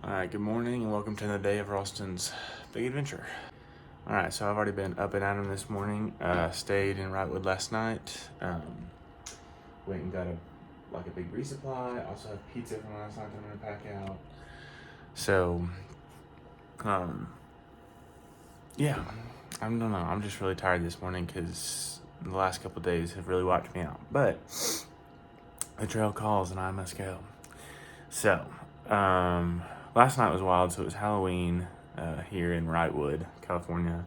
Alright, good morning and welcome to another day of Ralston's Big Adventure. Alright, so I've already been up and at 'em this morning. Stayed in Wrightwood last night. Went and got a big resupply. Also have pizza from last night that I'm gonna pack out. So, yeah, I don't know. I'm just really tired this morning because the last couple of days have really wiped me out. But the trail calls and I must go. So, last night was wild. So it was Halloween here in Wrightwood, California.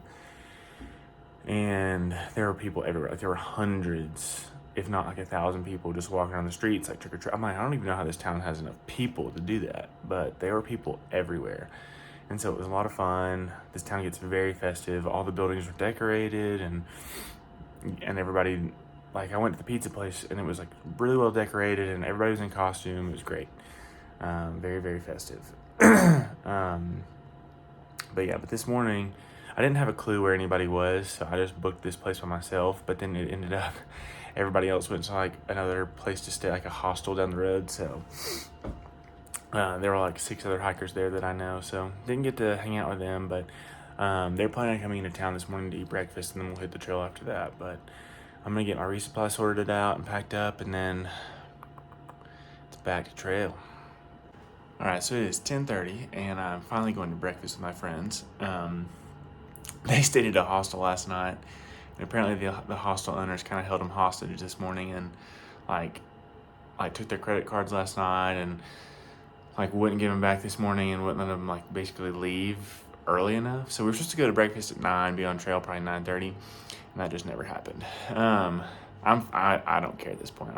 And there were people everywhere. Like there were hundreds, if not like 1,000 people just walking around the streets like trick or treat. I'm like, I don't even know how this town has enough people to do that. But there were people everywhere. And so it was a lot of fun. This town gets very festive. All the buildings were decorated and everybody, like I went to the pizza place and it was like really well decorated and everybody was in costume. It was great. Very, very festive. But this morning I didn't have a clue where anybody was, so I just booked this place by myself, but then it ended up everybody else went to like another place to stay, like a hostel down the road. So there were like 6 other hikers there that I know, so didn't get to hang out with them, but they're planning on coming into town this morning to eat breakfast and then we'll hit the trail after that. But I'm gonna get my resupply sorted out and packed up and then it's back to trail. All right, so it is 10:30 and I'm finally going to breakfast with my friends. They stayed at a hostel last night, and apparently the hostel owners kind of held them hostage this morning and like took their credit cards last night and like wouldn't give them back this morning and wouldn't let them like basically leave early enough. So we were supposed to go to breakfast at 9, be on trail probably 9:30, and that just never happened. I don't care at this point.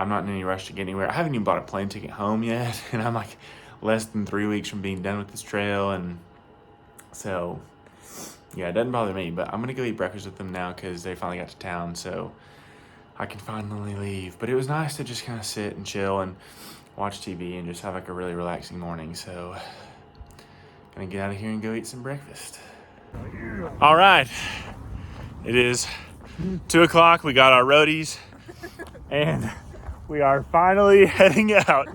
I'm not in any rush to get anywhere. I haven't even bought a plane ticket home yet, and I'm like less than 3 weeks from being done with this trail, and so yeah, it doesn't bother me. But I'm gonna go eat breakfast with them now because they finally got to town, so I can finally leave. But it was nice to just kind of sit and chill and watch TV and just have like a really relaxing morning. So gonna get out of here and go eat some breakfast. All right, it is 2 o'clock. We got our roadies and we are finally heading out.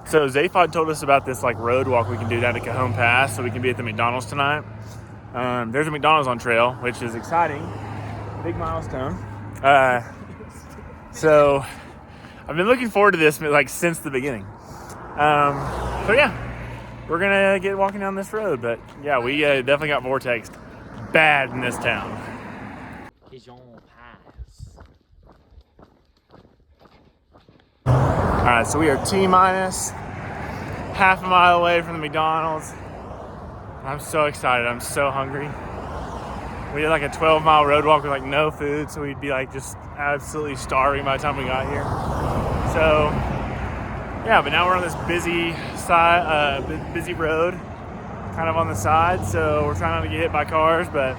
So Zaphod told us about this like road walk we can do down to Cajon Pass so we can be at the McDonald's tonight. There's a McDonald's on trail, which is exciting. Big milestone. So I've been looking forward to this like since the beginning. So yeah, we're gonna get walking down this road, but yeah, we definitely got vortex bad in this town. All right, so we are T-minus half a mile away from the McDonald's. I'm so excited. I'm so hungry. We did like a 12-mile road walk with like no food, so we'd be like just absolutely starving by the time we got here. So yeah, but now we're on this busy road, kind of on the side. So we're trying not to get hit by cars, but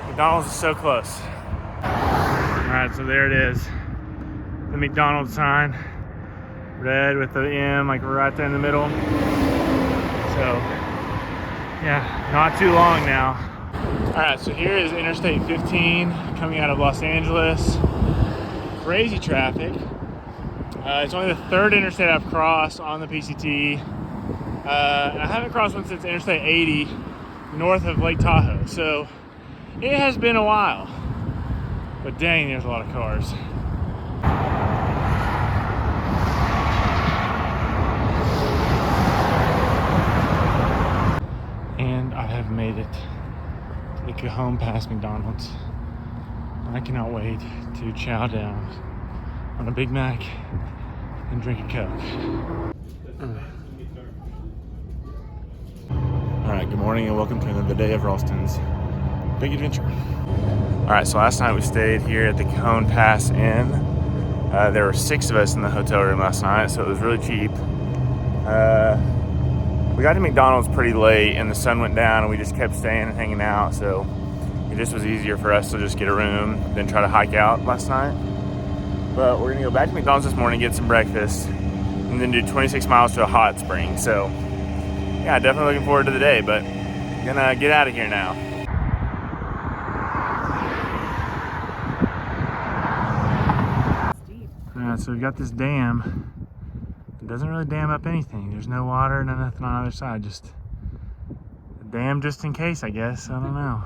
McDonald's is so close. All right, so there it is. The McDonald's sign, red with the M like right there in the middle. So yeah, not too long now. All right, so here is Interstate 15 coming out of Los Angeles. Crazy traffic. It's only the 3rd interstate I've crossed on the PCT. And I haven't crossed one since Interstate 80 north of Lake Tahoe. So it has been a while, but dang, there's a lot of cars. And I have made it to the Cajon Pass McDonald's. I cannot wait to chow down on a Big Mac and drink a Coke. All right, good morning and welcome to another day of Ralston's Big Adventure. All right, so last night we stayed here at the Cajon Pass Inn. There were 6 of us in the hotel room last night, so it was really cheap. We got to McDonald's pretty late and the sun went down and we just kept staying and hanging out, so it just was easier for us to just get a room than try to hike out last night. But we're gonna go back to McDonald's this morning, get some breakfast, and then do 26 miles to a hot spring. So yeah, definitely looking forward to the day, but gonna get out of here now. so we've got this dam. It doesn't really dam up anything. There's no water, no nothing on the other side. Just a dam just in case, I guess. I don't know.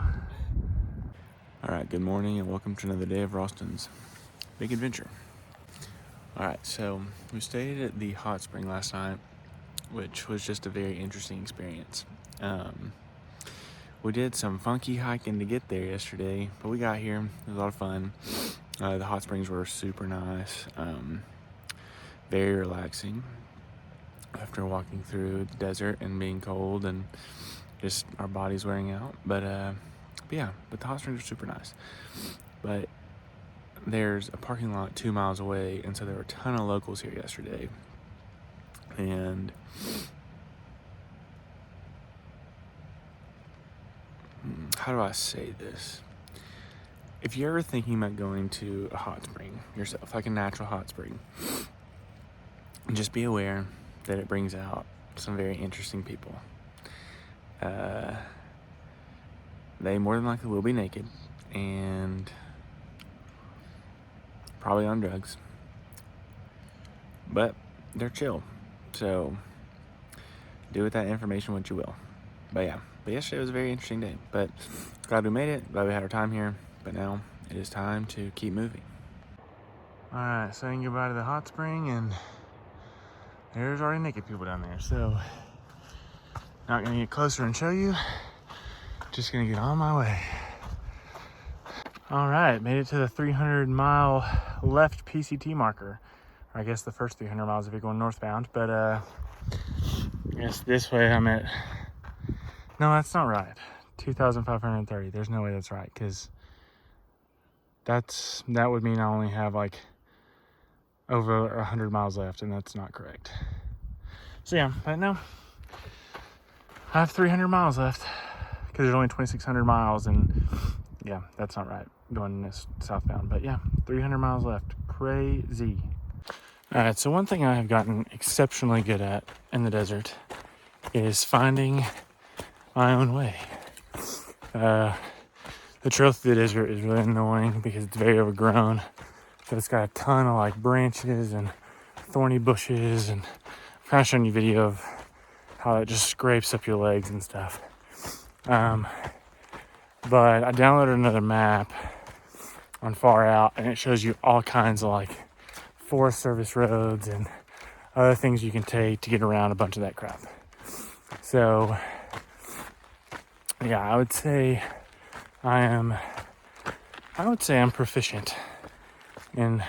All right, good morning and welcome to another day of Ralston's Big Adventure. All right, so we stayed at the hot spring last night, which was just a very interesting experience. We did some funky hiking to get there yesterday, but we got here. It was a lot of fun. The hot springs were super nice, very relaxing after walking through the desert and being cold and just our bodies wearing out. But the hot springs were super nice. But there's a parking lot 2 miles away, and so there were a ton of locals here yesterday. And how do I say this? If you're ever thinking about going to a hot spring yourself, like a natural hot spring, just be aware that it brings out some very interesting people. They more than likely will be naked and probably on drugs, but they're chill. So do with that information what you will. But yesterday was a very interesting day. But glad we made it. Glad we had our time here. But now it is time to keep moving. All right, saying goodbye to the hot spring, and there's already naked people down there. So not gonna get closer and show you. Just gonna get on my way. All right, made it to the 300-mile left PCT marker. Or I guess the first 300 miles if you're going northbound. But I guess this way I'm at. No, that's not right. 2,530. There's no way that's right, because that would mean I only have like over 100 miles left, and that's not correct. So yeah, but no, I have 300 miles left because there's only 2,600 miles, and yeah, that's not right going this southbound. But yeah, 300 miles left. Crazy. All right, so one thing I have gotten exceptionally good at in the desert is finding my own way. The trail through the desert is really annoying because it's very overgrown. So it's got a ton of like branches and thorny bushes, and I've kind of shown you a video of how it just scrapes up your legs and stuff. But I downloaded another map on Far Out, and it shows you all kinds of like Forest Service roads and other things you can take to get around a bunch of that crap. So yeah, I would say I'm proficient in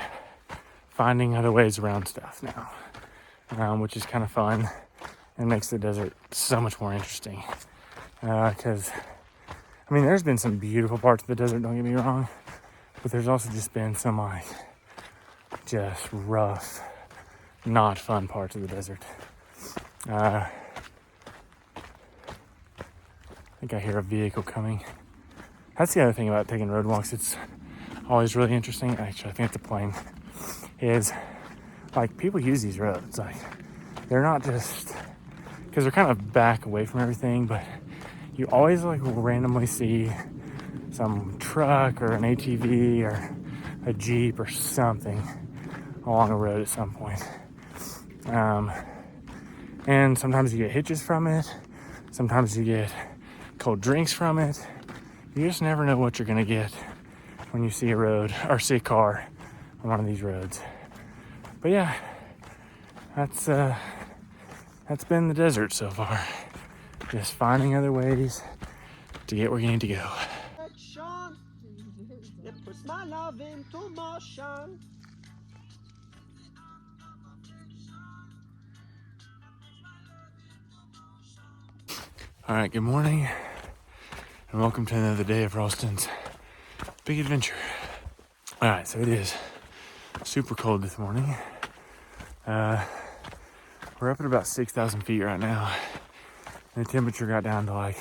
finding other ways around stuff now, which is kind of fun and makes the desert so much more interesting. Because, I mean, there's been some beautiful parts of the desert, don't get me wrong, but there's also just been some, like, just rough, not fun parts of the desert. I think I hear a vehicle coming. That's the other thing about taking road walks. It's always really interesting. Actually, I think it's a plane. Is like people use these roads. Like they're not just because they're kind of back away from everything, but you always like randomly see some truck or an ATV or a Jeep or something along a road at some point. And sometimes you get hitches from it. Sometimes you get cold drinks from it. You just never know what you're gonna get when you see a road or see a car on one of these roads. But yeah, that's been the desert so far. Just finding other ways to get where you need to go. It puts my love into motion. All right, good morning, and welcome to another day of Ralston's Big Adventure. All right, so it is super cold this morning. We're up at about 6,000 feet right now, and the temperature got down to like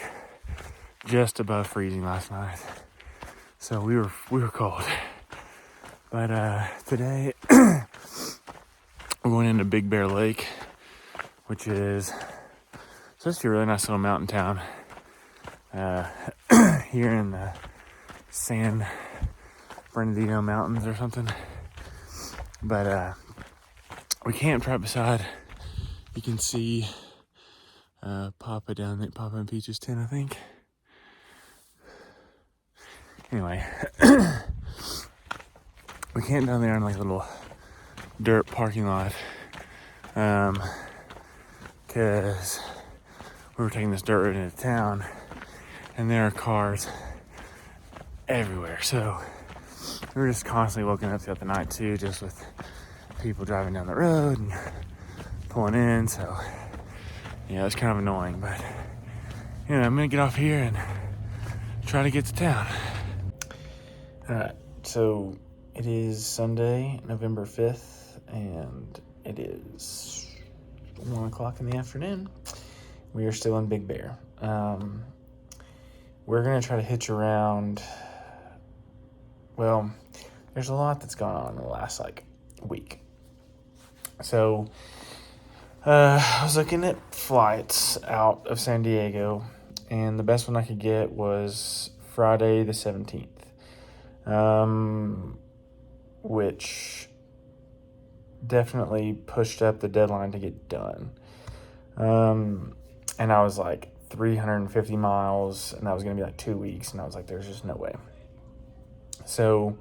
just above freezing last night. So we were cold. But today we're going into Big Bear Lake, which is supposed to be a really nice little mountain town here in the San Bernardino Mountains or something. But we camped right beside, you can see Papa down there, Papa and Peach's tent, I think. Anyway, we camped down there in like a little dirt parking lot, because we were taking this dirt road into town, and there are cars everywhere. So we were just constantly woken up throughout the night too, just with people driving down the road and pulling in. So yeah, it's kind of annoying, but you know, I'm gonna get off here and try to get to town. All right, so it is Sunday, November 5th, and it is 1 o'clock in the afternoon. We are still in Big Bear. We're gonna try to hitch around. Well, there's a lot that's gone on in the last week. So I was looking at flights out of San Diego, and the best one I could get was Friday the 17th, which definitely pushed up the deadline to get done. And I was like 350 miles, and that was going to be like 2 weeks, and I was like, there's just no way. So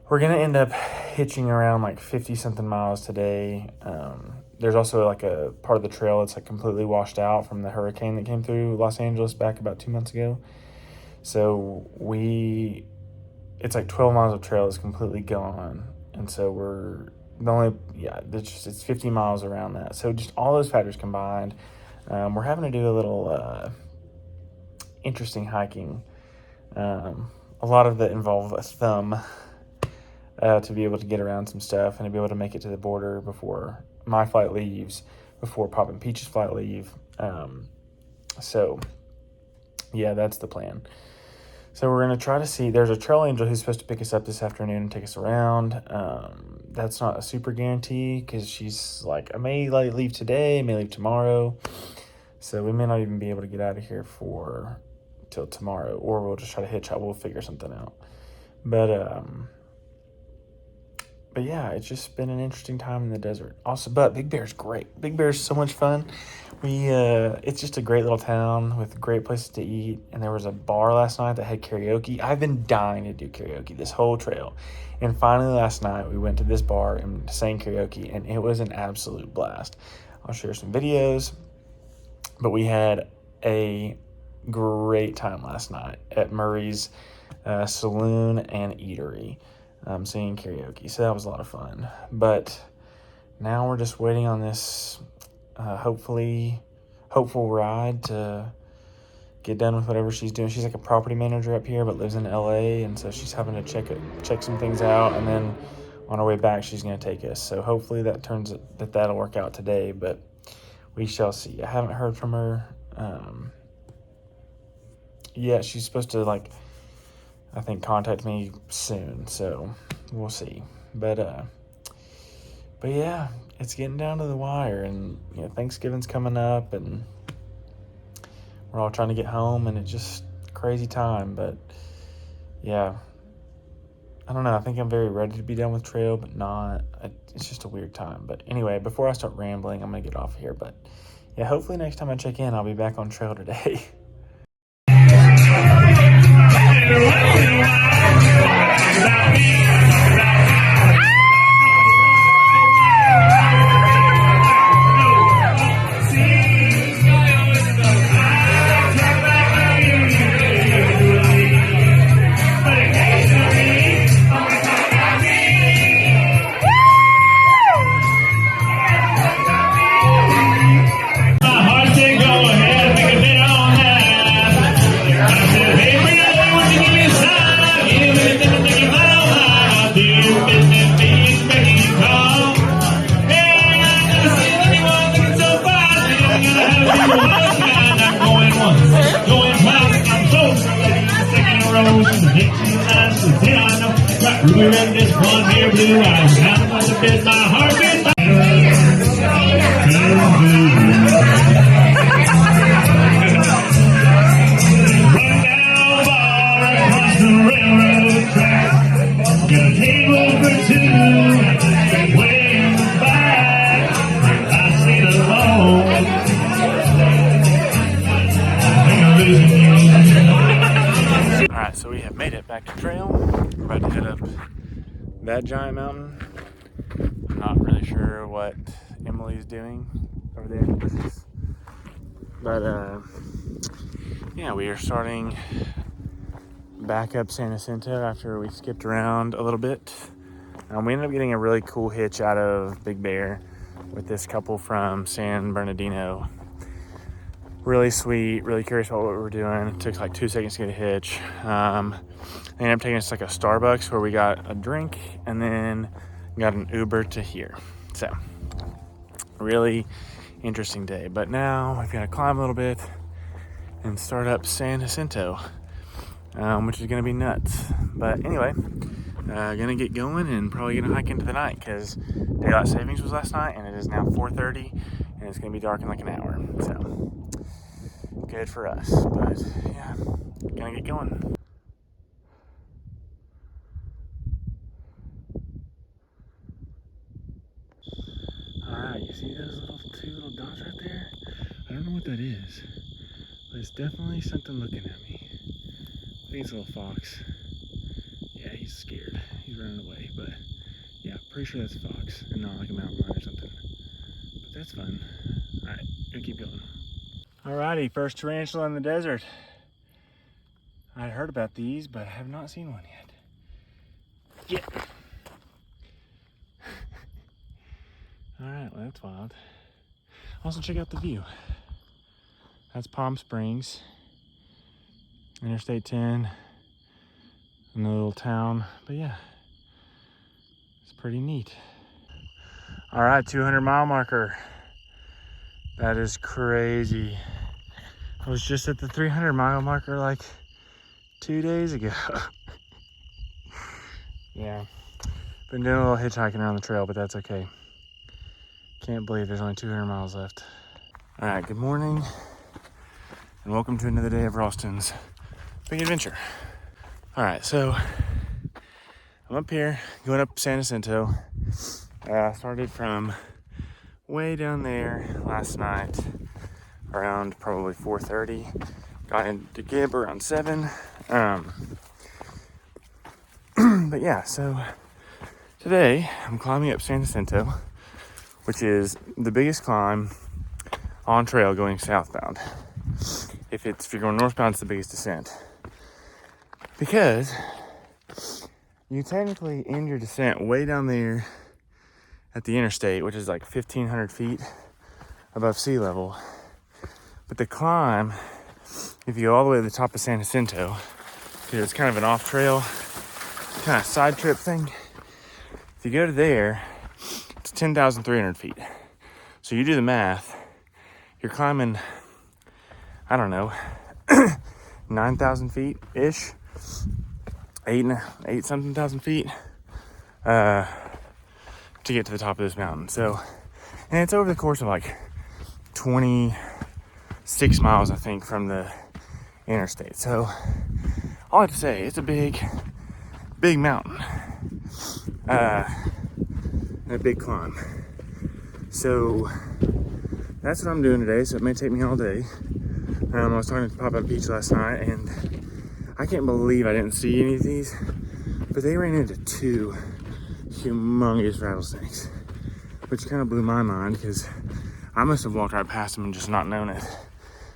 we're going to end up hitching around like 50 something miles today. There's also like a part of the trail that's like completely washed out from the hurricane that came through Los Angeles back about 2 months ago. So it's like 12 miles of trail is completely gone. And so it's 50 miles around that. So just all those factors combined, we're having to do a little interesting hiking. A lot of that involve a thumb to be able to get around some stuff and to be able to make it to the border before my flight leaves, before Pop and Peach's flight leave. So yeah, that's the plan. So we're going to try to see, there's a trail angel who's supposed to pick us up this afternoon and take us around. That's not a super guarantee because she's like, I may leave today, I may leave tomorrow. So we may not even be able to get out of here till tomorrow, or we'll just try to hitch out. We'll figure something out. But yeah, it's just been an interesting time in the desert. Also, but Big Bear's great. Big Bear's so much fun. It's just a great little town with great places to eat. And there was a bar last night that had karaoke. I've been dying to do karaoke this whole trail. And finally last night we went to this bar and sang karaoke, and it was an absolute blast. I'll share some videos. But we had a great time last night at Murray's Saloon and Eatery, singing karaoke. So that was a lot of fun. But now we're just waiting on this hopeful ride to get done with whatever she's doing. She's like a property manager up here but lives in LA, and so she's having to check some things out, and then on her way back she's going to take us. So hopefully that'll work out today, but we shall see. I haven't heard from her. Yeah, she's supposed to I think contact me soon, so we'll see. But yeah, it's getting down to the wire, and Thanksgiving's coming up, and we're all trying to get home, and it's just crazy time. But yeah, I don't know. I think I'm very ready to be done with trail, but not. It's just a weird time. But anyway, before I start rambling, I'm gonna get off here. But yeah, hopefully next time I check in, I'll be back on trail today. Got a table for two, waiting that giant mountain. I'm not really sure what Emily's doing over there in the bushes. But yeah, we are starting back up San Jacinto after we skipped around a little bit. We ended up getting a really cool hitch out of Big Bear with this couple from San Bernardino. Really sweet, really curious about what we were doing. It took like 2 seconds to get a hitch. They ended up taking us to like a Starbucks where we got a drink and then got an Uber to here. So, really interesting day. But now we've got to climb a little bit and start up San Jacinto, which is going to be nuts. But anyway, gonna get going and probably gonna hike into the night because daylight savings was last night and it is now 4:30 and it's gonna be dark in like an hour. So good for us. But yeah, gonna get going. Alright, you see those two little dots right there? I don't know what that is, but it's definitely something looking at me. I think it's a little fox. Yeah, he's scared. He's running away, but yeah, pretty sure that's a fox and not like a mountain lion or something. But that's fun. Alright, gonna keep going. Alrighty, first tarantula in the desert. I heard about these, but I have not seen one yet. Yeah. Alright, well that's wild. Also check out the view. That's Palm Springs, Interstate 10, and the little town. But yeah, it's pretty neat. Alright, 200-mile marker. That is crazy. I was just at the 300-mile marker like 2 days ago. Yeah, been doing a little hitchhiking around the trail, but that's okay. Can't believe there's only 200 miles left. All right, good morning, and welcome to another day of Ralston's Big Adventure. All right, so I'm up here, going up San Jacinto. I started from way down there last night, around probably 4:30. Got into Gib around 7. But yeah, so today I'm climbing up San Jacinto, which is the biggest climb on trail going southbound. If you're going northbound, it's the biggest descent. Because you technically end your descent way down there at the interstate, which is like 1,500 feet above sea level. But the climb, if you go all the way to the top of San Jacinto, because it's kind of an off-trail, kind of side trip thing. If you go to there, it's 10,300 feet. So you do the math, you're climbing, I don't know, 9,000 feet-ish, 8 something thousand feet, to get to the top of this mountain. So, and it's over the course of like 26 miles, I think, from the interstate. So all I have to say, it's a big mountain, and a big climb. So that's what I'm doing today. So it may take me all day. I was talking to Papa Peach last night, and I can't believe I didn't see any of these, but they ran into 2 humongous rattlesnakes, which kind of blew my mind because I must have walked right past them and just not known it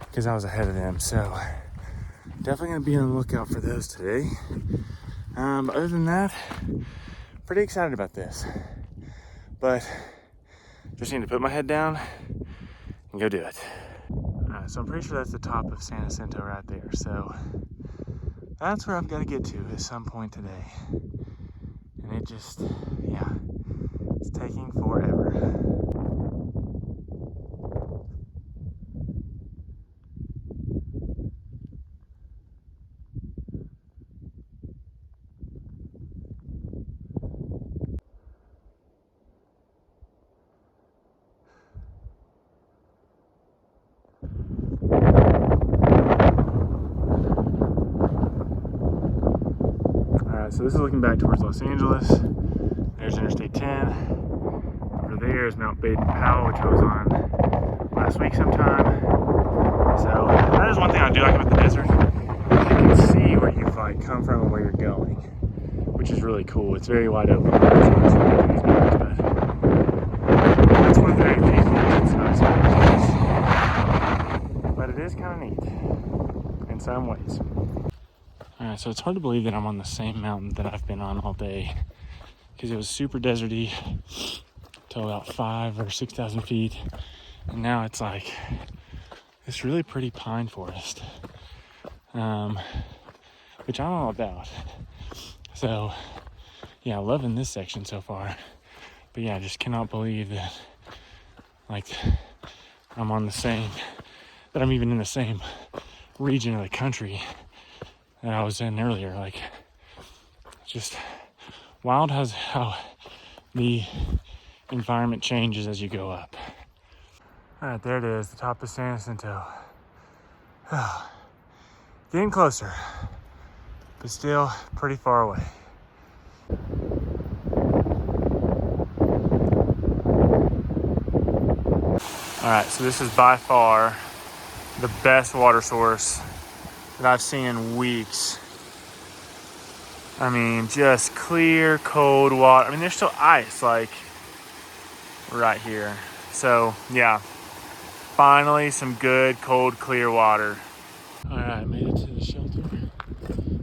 because I was ahead of them. So definitely gonna be on the lookout for those today. But other than that, pretty excited about this. But just need to put my head down and go do it. Alright, so I'm pretty sure that's the top of San Jacinto right there. So that's where I've got to get to at some point today. And it just, yeah, it's taking forever. So this is looking back towards Los Angeles. There's Interstate 10. Over there is Mount Baden-Powell, which I was on last week sometime. So that is one thing I do like about the desert. You can see where you've like come from and where you're going, which which is really cool. It's very wide open. It's nice to look at these guys, but that's one of the main things. It's nice, but it is kind of neat in some ways. All right, so it's hard to believe that I'm on the same mountain that I've been on all day, because it was super deserty till about 5,000 or 6,000 feet, and now it's like this really pretty pine forest, which I'm all about. So yeah, loving this section so far. But yeah, I just cannot believe that like I'm even in the same region of the country that I was in earlier. Like, just wild how the environment changes as you go up. All right, there it is, the top of San Jacinto. Getting closer, but still pretty far away. All right, so this is by far the best water source that I've seen in weeks. I mean, just clear, cold water. I mean, there's still ice, like, right here. So, yeah, finally some good, cold, clear water. All right, made it to the shelter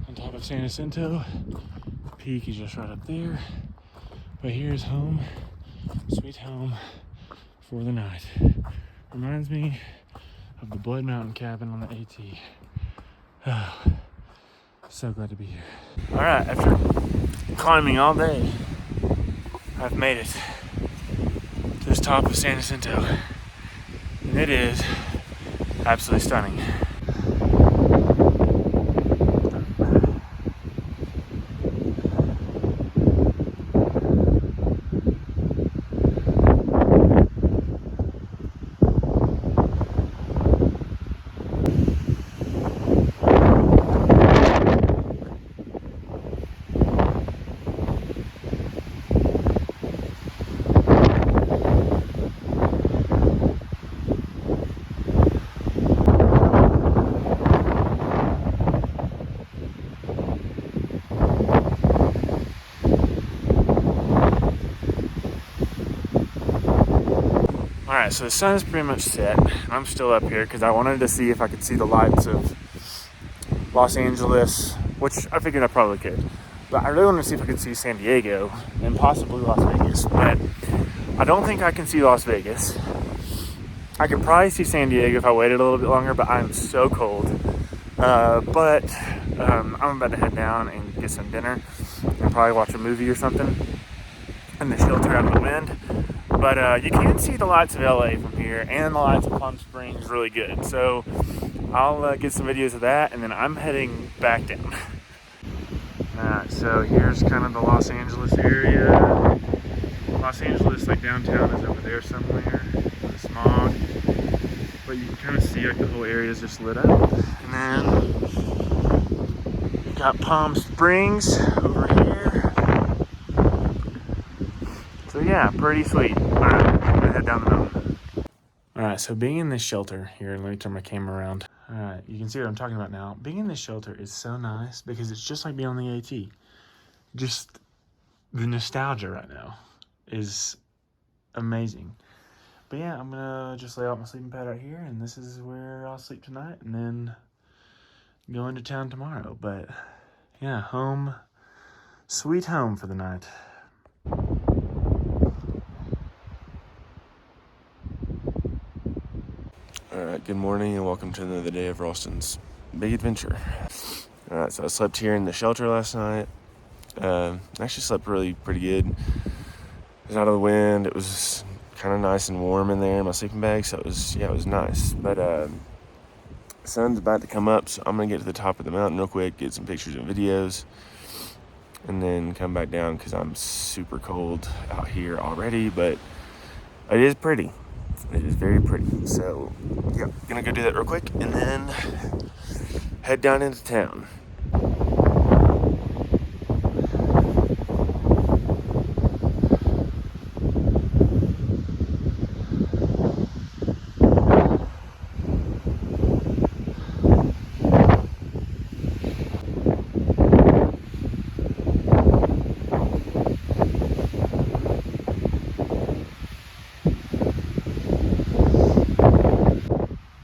on top of San Jacinto. Peak is just right up there. But here's home, sweet home for the night. Reminds me of the Blood Mountain cabin on the AT. Oh, so glad to be here. All right, after climbing all day, I've made it to this top of San Jacinto, and it is absolutely stunning. All right, so the sun is pretty much set. I'm still up here because I wanted to see if I could see the lights of Los Angeles, which I figured I probably could. But I really wanted to see if I could see San Diego and possibly Las Vegas. But I don't think I can see Las Vegas. I could probably see San Diego if I waited a little bit longer, but I'm so cold. I'm about to head down and get some dinner and probably watch a movie or something in the shelter out of the wind. But you can see the lights of LA from here, and the lights of Palm Springs really good. So I'll get some videos of that, and then I'm heading back down. Alright, so here's kind of the Los Angeles area. Los Angeles, like downtown, is over there somewhere, the smog. But you can kind of see like the whole area is just lit up. And then you got Palm Springs over here. So yeah, pretty sweet. Alright, I'm gonna head down the mountain. Alright, so being in this shelter here, let me turn my camera around. Alright, you can see what I'm talking about now. Being in this shelter is so nice because it's just like being on the AT. Just the nostalgia right now is amazing. But yeah, I'm gonna just lay out my sleeping pad right here, and this is where I'll sleep tonight, and then go into town tomorrow. But yeah, home, sweet home for the night. Alright, good morning and welcome to another day of Ralston's Big Adventure. Alright, so I slept here in the shelter last night. Actually slept pretty good. It was out of the wind. It was kind of nice and warm in there in my sleeping bag, so it was nice. But the sun's about to come up, so I'm gonna get to the top of the mountain real quick, get some pictures and videos, and then come back down because I'm super cold out here already, but it is pretty. It is very pretty. So yeah, gonna go do that real quick and then head down into town.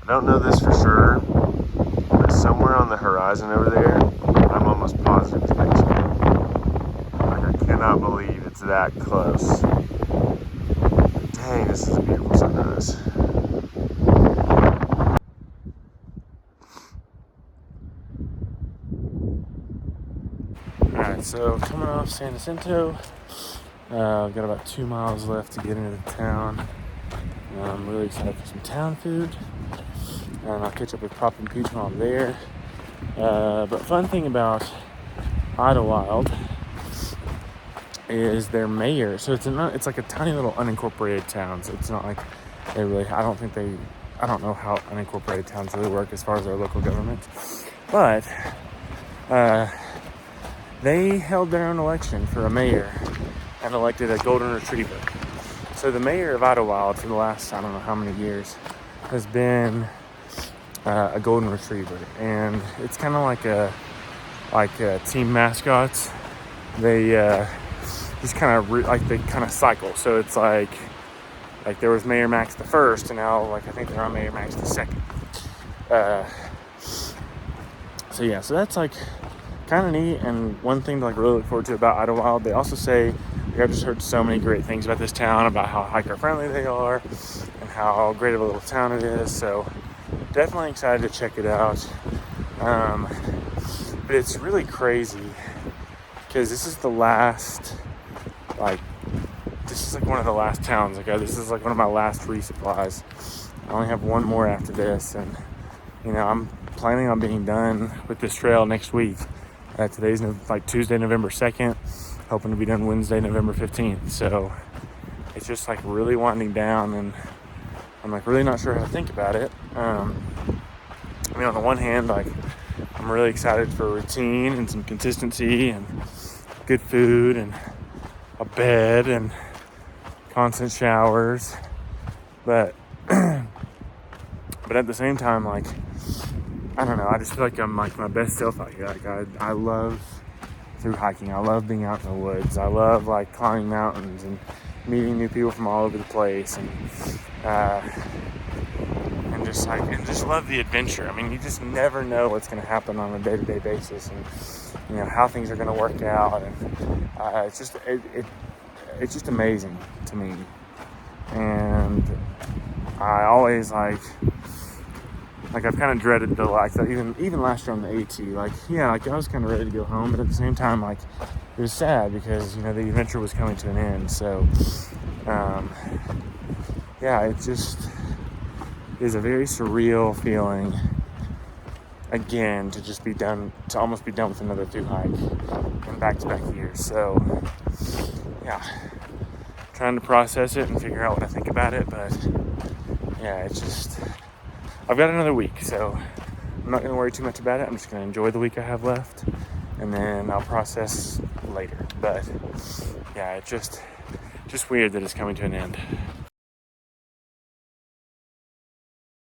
don't know this for sure, but somewhere on the horizon over there, I'm almost positive it's Mexico. Like, I cannot believe it's that close. Dang, this is a beautiful sunrise. Alright, so coming off San Jacinto, I've got about 2 miles left to get into the town. I'm really excited for some town food, and I'll catch up with Pop and Peach while I'm there. But fun thing about Idlewild is their mayor. So it's like a tiny little unincorporated town. So it's not like I don't know how unincorporated towns really work as far as their local government. But they held their own election for a mayor and elected a golden retriever. So the mayor of Idlewild for the last, I don't know how many years, has been a golden retriever. And it's kind of like team mascots. They just kind of they kind of cycle. So it's like there was Mayor Max the first, and now I think they're on Mayor Max the second. So that's kind of neat, and one thing to really look forward to about Idlewild. They also say, I've just heard so many great things about this town, about how hiker friendly they are and how great of a little town it is. So definitely excited to check it out. But it's really crazy because this is the last, this is one of the last towns. This is one of my last resupplies. I only have one more after this, and I'm planning on being done with this trail next week. Today's Tuesday, November 2nd, hoping to be done Wednesday, November 15th. So it's just really winding down, and I'm really not sure how to think about it. On the one hand, I'm really excited for routine and some consistency and good food and a bed and constant showers. But at the same time, I don't know, I just feel like I'm my best self out here. I love through hiking. I love being out in the woods. I love climbing mountains and meeting new people from all over the place, and just love the adventure. You just never know what's going to happen on a day-to-day basis, and how things are going to work out, and it's just amazing to me. And I always I've kind of dreaded even last year on the AT. I was kind of ready to go home, but at the same time, it was sad because the adventure was coming to an end. So, it just is a very surreal feeling again to just almost be done with another thru hike in back-to-back years. So, trying to process it and figure out what I think about it, but it's just. I've got another week, so I'm not going to worry too much about it. I'm just going to enjoy the week I have left, and then I'll process later. But it's just weird that it's coming to an end.